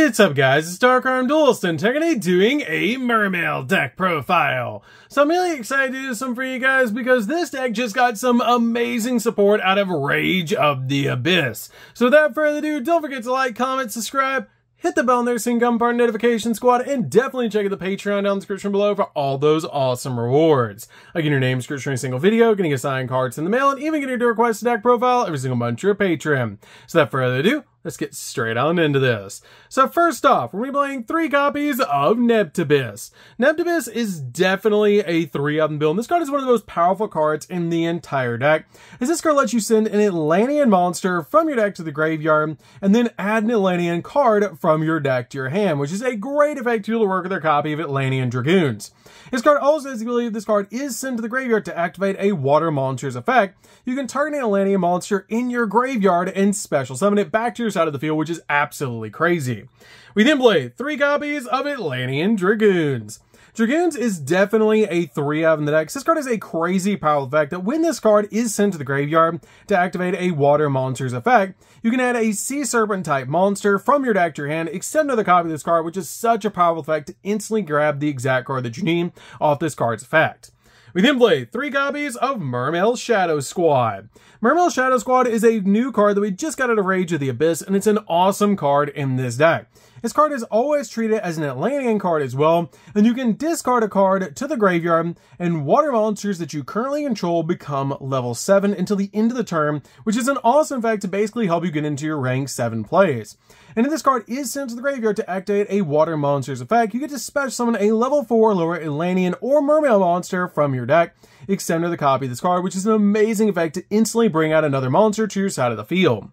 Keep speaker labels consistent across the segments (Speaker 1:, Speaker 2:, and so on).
Speaker 1: What's up guys, it's DarkArmedDuelist and today doing a Mermail deck profile. So I'm really excited to do some for you guys because this deck just got some amazing support out of Rage of the Abyss. So without further ado, don't forget to like, comment, subscribe, hit the bell there so you can become part of the notification squad, and definitely check out the Patreon down in the description below for all those awesome rewards. Like getting your name description in a single video, getting assigned cards in the mail, and even getting your request deck profile every single month to your Patreon. So without further ado, let's get straight on into this. So first off, we're going to be playing 3 copies of Neptibus. Neptibus is definitely a 3-of build, and this card is one of the most powerful cards in the entire deck, as this card lets you send an Atlantean monster from your deck to the graveyard, and then add an Atlantean card from your deck to your hand, which is a great effect to be able to work with their copy of Atlantean Dragoons. This card also has the ability, if this card is sent to the graveyard, to activate a water monster's effect. You can target an Atlantean monster in your graveyard and special summon it back to your side of the field, which is absolutely crazy. We then play 3 copies of Atlantean Dragoons. Dragoons is definitely a 3-of in the deck. This card has a crazy powerful effect that when this card is sent to the graveyard to activate a water monster's effect, you can add a Sea Serpent type monster from your deck to your hand, except another copy of this card, which is such a powerful effect to instantly grab the exact card that you need off this card's effect. We then play 3 copies of Mermail Shadow Squad. Mermail Shadow Squad is a new card that we just got out of Rage of the Abyss, and it's an awesome card in this deck. This card is always treated as an Atlantean card as well, and you can discard a card to the graveyard, and water monsters that you currently control become level 7 until the end of the turn, which is an awesome effect to basically help you get into your rank 7 plays. And if this card is sent to the graveyard to activate a water monster's effect, you get to special summon a level 4 lower Atlantean or Mermail monster from your deck, except another copy of this card, which is an amazing effect to instantly bring out another monster to your side of the field.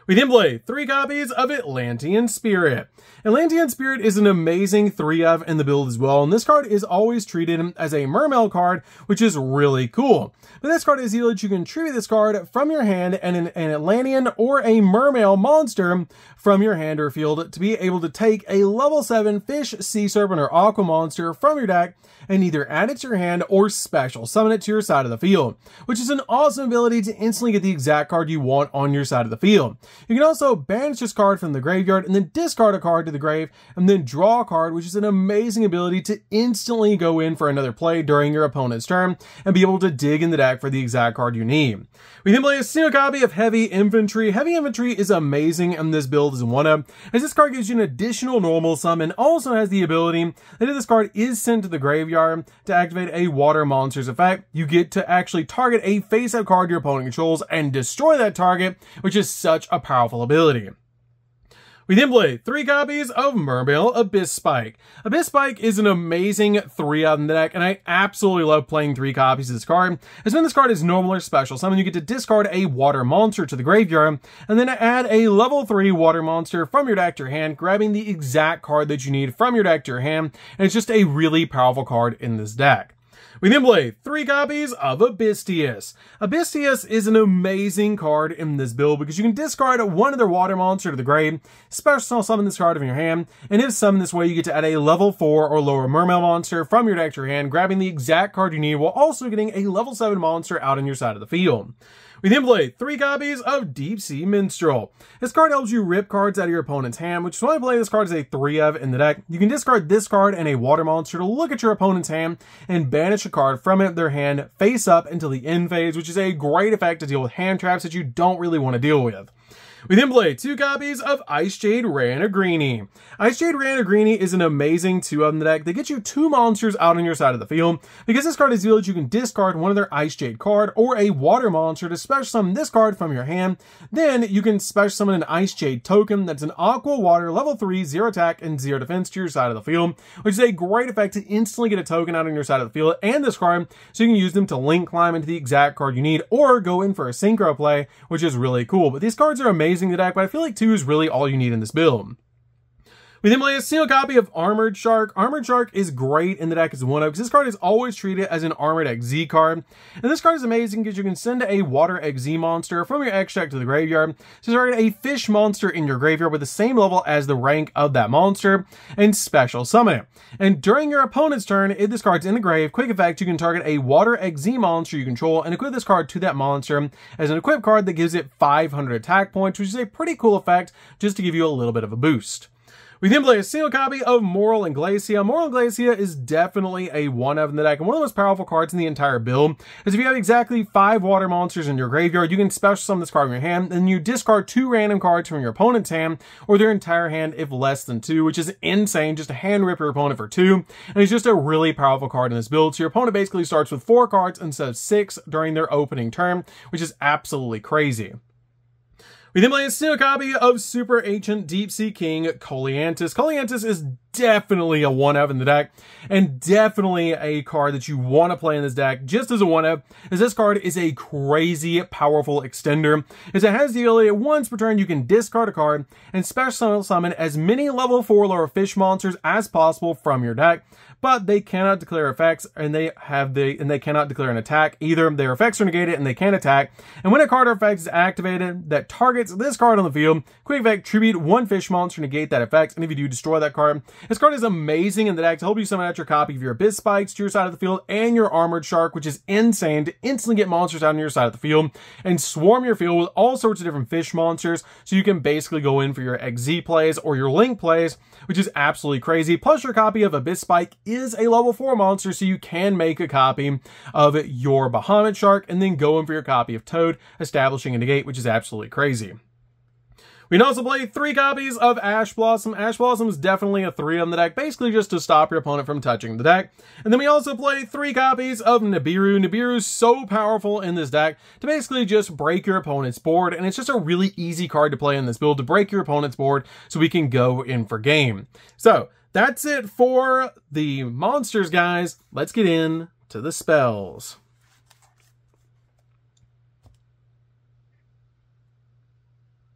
Speaker 1: We then play 3 copies of Atlantean Spirit. Atlantean Spirit is an amazing 3-of in the build as well, and this card is always treated as a Mermail card, which is really cool. But this card is either that you can tribute this card from your hand and an Atlantean or a Mermail monster from your hand or field to be able to take a level 7 fish, sea serpent, or aqua monster from your deck and either add it to your hand or special summon it to your side of the field, which is an awesome ability to instantly get the exact card you want on your side of the field. You can also banish this card from the graveyard and then discard a card to the grave and then draw a card, which is an amazing ability to instantly go in for another play during your opponent's turn and be able to dig in the deck for the exact card you need. We then play a single copy of Heavy Infantry. Heavy Infantry is amazing in this build as a 1-of, as this card gives you an additional normal summon, also has the ability that if this card is sent to the graveyard to activate a water monster's effect, you get to actually target a face-up card your opponent controls and destroy that target, which is such a powerful ability. We then play 3 copies of Mermail Abyss Spike. Abyss Spike is an amazing 3-of in the deck, and I absolutely love playing 3 copies of this card, as when this card is normal or special summon, you get to discard a water monster to the graveyard, and then add a level 3 water monster from your deck to your hand, grabbing the exact card that you need from your deck to your hand, and it's just a really powerful card in this deck. We then play 3 copies of Abysstius. Abysstius is an amazing card in this build because you can discard one of their water monster to the grave, special summon this card from your hand, and if summoned this way, you get to add a level 4 or lower Mermail monster from your deck to your hand, grabbing the exact card you need while also getting a level 7 monster out on your side of the field. We then play 3 copies of Deep Sea Minstrel. This card helps you rip cards out of your opponent's hand, which is why I play this card as a 3-of in the deck. You can discard this card and a water monster to look at your opponent's hand and banish a card from their hand face up until the end phase, which is a great effect to deal with hand traps that you don't really want to deal with. We then play 2 copies of Ice Jade Ranagrini. Ice Jade Ranagrini is an amazing 2-of in the deck. They get you 2 monsters out on your side of the field. Because this card is deal that you can discard one of their Ice Jade card or a water monster to special summon this card from your hand. Then you can special summon an Ice Jade token that's an aqua water level 3, 0 attack, and 0 defense to your side of the field, which is a great effect to instantly get a token out on your side of the field and this card, so you can use them to link climb into the exact card you need or go in for a synchro play, which is really cool. But these cards are amazing in the deck, but I feel like 2 is really all you need in this build. We then play a single copy of Armored Shark. Armored Shark is great in the deck as a 1-of because this card is always treated as an Armored XZ card. And this card is amazing because you can send a Water XZ monster from your X deck to the graveyard to target a fish monster in your graveyard with the same level as the rank of that monster and special summon it. And during your opponent's turn, if this card's in the grave, quick effect, you can target a Water XZ monster you control and equip this card to that monster as an equip card that gives it 500 attack points, which is a pretty cool effect just to give you a little bit of a boost. We then play a single copy of Moral and Glacia. Moral and Glacia is definitely a 1-of in the deck, and one of the most powerful cards in the entire build is if you have exactly 5 water monsters in your graveyard, you can special summon this card from your hand, and you discard 2 random cards from your opponent's hand, or their entire hand if less than 2, which is insane, just to hand rip your opponent for 2, and it's just a really powerful card in this build, so your opponent basically starts with 4 cards instead of 6 during their opening turn, which is absolutely crazy. We then play a single copy of Super Ancient Deep Sea King Coliantis. Coliantis is definitely a 1-of in the deck, and definitely a card that you want to play in this deck just as a 1-of, as this card is a crazy powerful extender, as it has the ability once per turn you can discard a card and special summon as many level 4 lower fish monsters as possible from your deck, but they cannot declare effects, and they cannot declare an attack either. Their effects are negated and they can't attack, and when a card or effect is activated that targets this card on the field, quick effect, tribute 1 fish monster, negate that effect, and if you do, destroy that card. This card is amazing in the deck to help you summon out your copy of your Abyss Spikes to your side of the field and your Armored Shark, which is insane to instantly get monsters out on your side of the field and swarm your field with all sorts of different fish monsters, so you can basically go in for your XZ plays or your Link plays, which is absolutely crazy. Plus your copy of Abyss Spike is a level 4 monster, so you can make a copy of your Bahamut Shark and then go in for your copy of Toad, establishing a negate, which is absolutely crazy. We can also play 3 copies of Ash Blossom. Ash Blossom is definitely a 3 on the deck, basically just to stop your opponent from touching the deck. And then we also play 3 copies of Nibiru. Nibiru is so powerful in this deck to basically just break your opponent's board, and it's just a really easy card to play in this build to break your opponent's board so we can go in for game. So that's it for the monsters, guys. Let's get in to the spells.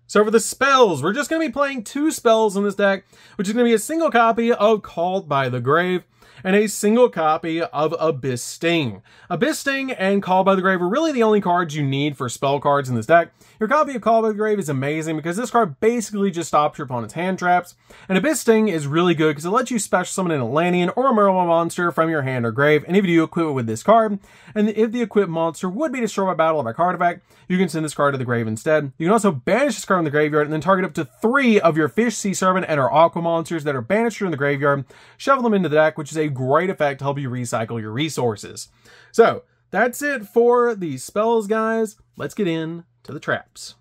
Speaker 1: So for the spells, we're just going to be playing 2 spells in this deck, which is going to be a single copy of Called by the Grave and a single copy of Abyss Sting. Abyss Sting and Called by the Grave are really the only cards you need for spell cards in this deck. Your copy of Called by the Grave is amazing because this card basically just stops your opponent's hand traps, and Abyss Sting is really good because it lets you special summon an Atlantean or a Mermail monster from your hand or grave, and if you do, equip it with this card, and if the equipped monster would be destroyed by battle or by card effect, you can send this card to the grave instead. You can also banish this card from the graveyard and then target up to 3 of your Fish, Sea Serpent, and or Aqua monsters that are banished from the graveyard, shovel them into the deck, which is a great effect to help you recycle your resources. So that's it for the spells, guys. Let's get in to the traps.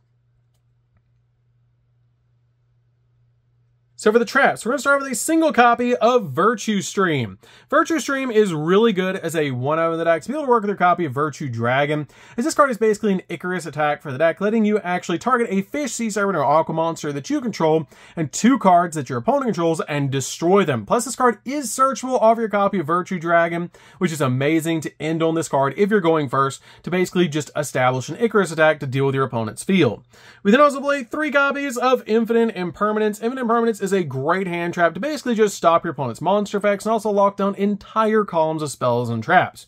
Speaker 1: So for the traps, we're going to start with a single copy of Virtue Stream. Virtue Stream is really good as a 1-of in the deck to be able to work with your copy of Virtue Dragon, as this card is basically an Icarus attack for the deck, letting you actually target a Fish, Sea Serpent, or Aqua monster that you control and 2 cards that your opponent controls and destroy them. Plus this card is searchable off your copy of Virtue Dragon, which is amazing to end on this card if you're going first to basically just establish an Icarus attack to deal with your opponent's field. We then also play 3 copies of Infinite Impermanence. Infinite Impermanence is a great hand trap to basically just stop your opponent's monster effects and also lock down entire columns of spells and traps.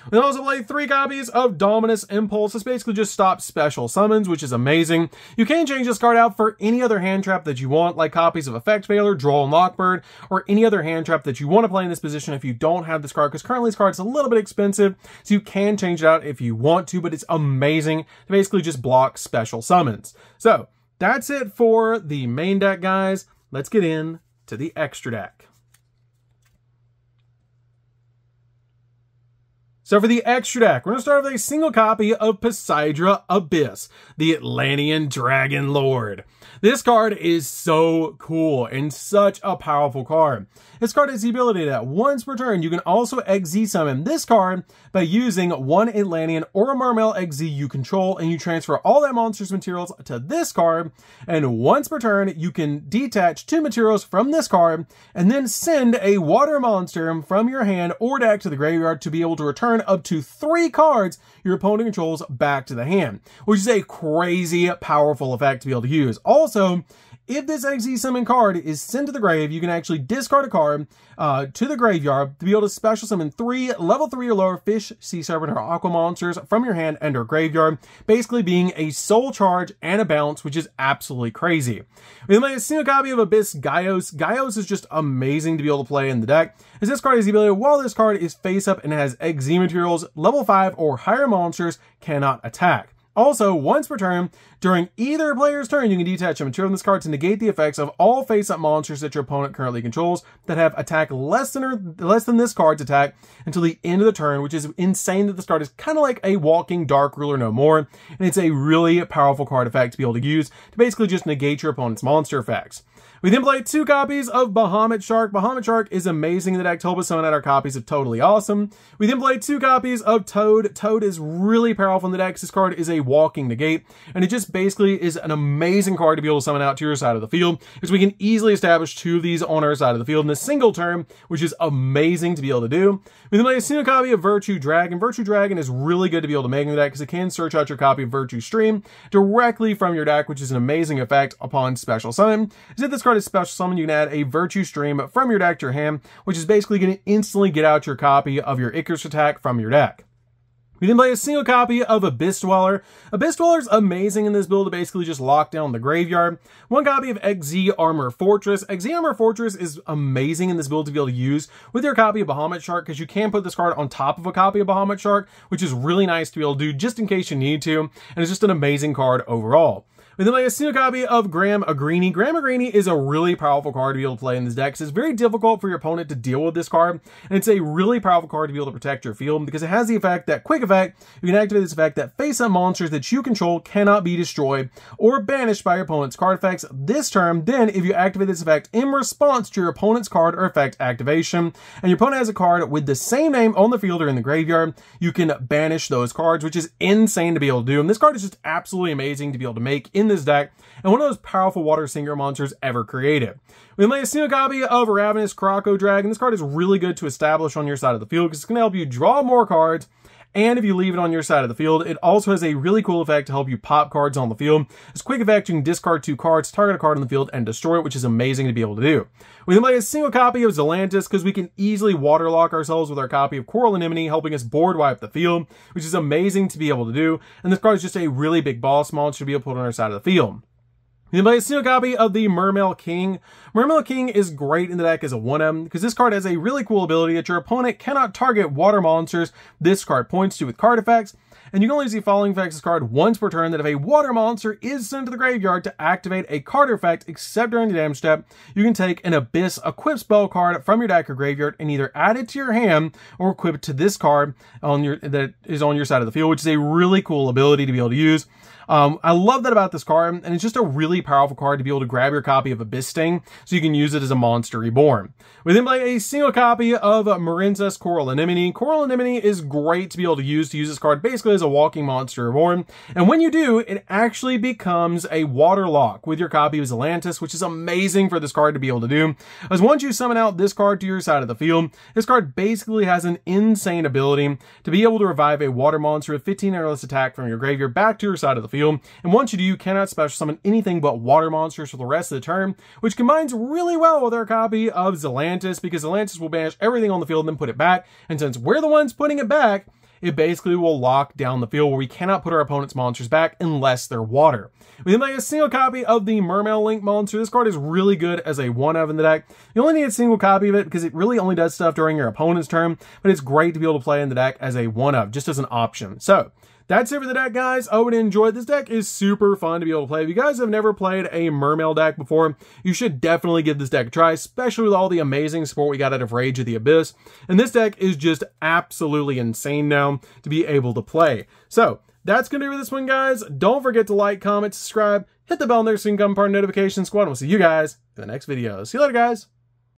Speaker 1: We also play 3 copies of Dominus Impulse. This basically just stops special summons, which is amazing. You can change this card out for any other hand trap that you want, like copies of Effect Veiler, Droll, and Lockbird, or any other hand trap that you want to play in this position if you don't have this card, because currently this card is a little bit expensive, so you can change it out if you want to, but it's amazing to basically just block special summons. So that's it for the main deck, guys. Let's get in to the extra deck. So for the extra deck, we're going to start with a single copy of Poseidra Abyss, the Atlantean Dragon Lord. This card is so cool and such a powerful card. This card has the ability that once per turn, you can also XZ summon this card by using 1 Atlantean or a Mermail XZ you control, and you transfer all that monster's materials to this card, and once per turn, you can detach 2 materials from this card, and then send a water monster from your hand or deck to the graveyard to be able to return up to 3 cards your opponent controls back to the hand, which is a crazy powerful effect to be able to use. Also, if this XZ summon card is sent to the grave, you can actually discard a card to the graveyard to be able to special summon 3 level 3 or lower Fish, Sea Serpent, or Aqua monsters from your hand and or graveyard, basically being a soul charge and a bounce, which is absolutely crazy. We then play a single copy of Abyss Gyos. Gyos is just amazing to be able to play in the deck, as this card has the ability, while this card is face up and has XZ materials, level 5 or higher monsters cannot attack. Also, once per turn, during either player's turn, you can detach a material from this card to negate the effects of all face-up monsters that your opponent currently controls that have attack less than this card's attack until the end of the turn, which is insane that this card is kind of like a walking Dark Ruler no more, and it's a really powerful card effect to be able to use to basically just negate your opponent's monster effects. We then play 2 copies of Bahamut Shark. Bahamut Shark is amazing in the deck to help us summon out our copies of Totally Awesome. We then play 2 copies of Toad. Toad is really powerful in the deck. This card is a walking negate, and it just basically is an amazing card to be able to summon out to your side of the field, because we can easily establish 2 of these on our side of the field in a single turn, which is amazing to be able to do. We then play a single copy of Virtue Dragon. Virtue Dragon is really good to be able to make in the deck because it can search out your copy of Virtue Stream directly from your deck, which is an amazing effect upon special summon. If this card is special summon, you can add a Virtue Stream from your deck to your hand, which is basically going to instantly get out your copy of your Icarus attack from your deck. We then play a single copy of Abyss Dweller. Abyss Dweller is amazing in this build to basically just lock down the graveyard. 1 copy of XZ Armor Fortress. XZ Armor Fortress is amazing in this build to be able to use with your copy of Bahamut Shark, because you can put this card on top of a copy of Bahamut Shark, which is really nice to be able to do just in case you need to, and it's just an amazing card overall. We then play a single copy of Graham Agrini. Graham Agrini is a really powerful card to be able to play in this deck, because it's very difficult for your opponent to deal with this card, and it's a really powerful card to be able to protect your field, because it has the effect, that quick effect, you can activate this effect that face-up monsters that you control cannot be destroyed or banished by your opponent's card effects this turn. Then, if you activate this effect in response to your opponent's card or effect activation, and your opponent has a card with the same name on the field or in the graveyard, you can banish those cards, which is insane to be able to do, and this card is just absolutely amazing to be able to make in this deck, and one of those powerful water singer monsters ever created. We play a single copy of Ravenous Croco Dragon. This card is really good to establish on your side of the field because it's going to help you draw more cards, and if you leave it on your side of the field, it also has a really cool effect to help you pop cards on the field. This quick effect, you can discard 2 cards, target a card on the field, and destroy it, which is amazing to be able to do. We then play a single copy of Zelantis because we can easily waterlock ourselves with our copy of Coral Anemone, helping us board wipe the field, which is amazing to be able to do. And this card is just a really big boss monster to be able to put on our side of the field. We then play a single copy of the Mermail King. Mermail King is great in the deck as a 1M because this card has a really cool ability that your opponent cannot target water monsters this card points to with card effects. And you can only use the following effects this card once per turn: that if a water monster is sent to the graveyard to activate a card effect except during the damage step, you can take an Abyss Equip spell card from your deck or graveyard and either add it to your hand or equip it to this card that is on your side of the field, which is a really cool ability to be able to use. I love that about this card, and it's just a really powerful card to be able to grab your copy of Abyss Sting so you can use it as a monster reborn. We then play a single copy of Marinza's Coral Anemone. Coral Anemone is great to be able to use this card basically as a walking monster reborn, and when you do, it actually becomes a water lock with your copy of Zelantis, which is amazing for this card to be able to do, as once you summon out this card to your side of the field, this card basically has an insane ability to be able to revive a water monster with 15 or less attack from your graveyard back to your side of the field, and once you do, you cannot special summon anything but water monsters for the rest of the turn, which combines really well with our copy of Zelantis, because Zelantis will banish everything on the field and then put it back, and since we're the ones putting it back, it basically will lock down the field where we cannot put our opponent's monsters back unless they're water. We then play a single copy of the Mermail Link monster. This card is really good as a 1-of in the deck. You only need a single copy of it because it really only does stuff during your opponent's turn, but it's great to be able to play in the deck as a 1-of, just as an option. So, that's it for the deck, guys. I would enjoy it. This deck is super fun to be able to play. If you guys have never played a Mermail deck before, you should definitely give this deck a try, especially with all the amazing support we got out of Rage of the Abyss. And this deck is just absolutely insane now to be able to play. So, that's going to do it for this one, guys. Don't forget to like, comment, subscribe, hit the bell there so you can become part of the notification squad. And we'll see you guys in the next video. See you later, guys.